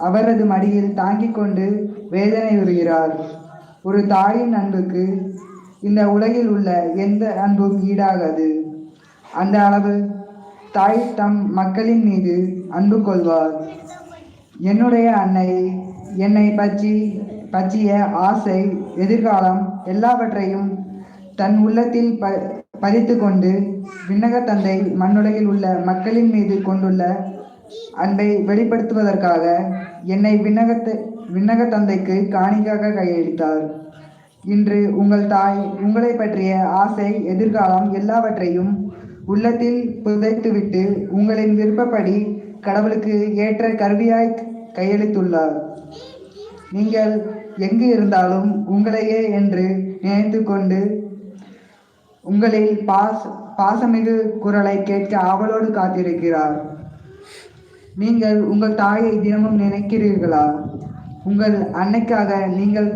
அவரது மடியில் தாங்கிக் கொண்டு வேதனை உறுகிறார். ஒரு தாயின் அன்புக்கு இந்த உலகில் உள்ள எந்த அன்பும் ஈடாகாது. அந்த அளவு தாய் தம் மக்களின் மீது அன்பு கொள்வார். என்னுடைய அன்னை என்னை பற்றிய ஆசை, எதிர்காலம் எல்லாவற்றையும் தன் உள்ளத்தில் பதித்து கொண்டு விண்ணக தந்தை மண்ணுலகில் உள்ள மக்களின் மீது கொண்டுள்ள அன்பை வெளிப்படுத்துவதற்காக என்னை விண்ணக தந்தைக்கு காணிக்காக கையளித்தார். இன்று உங்கள் தாய் உங்களை பற்றிய ஆசை, எதிர்காலம் எல்லாவற்றையும் உள்ளத்தில் புதைத்துவிட்டு உங்களின் விருப்பப்படி கடவுளுக்கு ஏற்ற கருவியாய் கையளித்துள்ளார். நீங்கள் எங்கு இருந்தாலும் உங்களையே என்று நினைத்து கொண்டு உங்களில் பாசமிகு குரலை கேட்க ஆவலோடு காத்திருக்கிறார். நீங்கள் உங்கள் தாயை தினமும் நினைக்கிறீர்களா? உங்கள் அன்னைக்காக நீங்கள்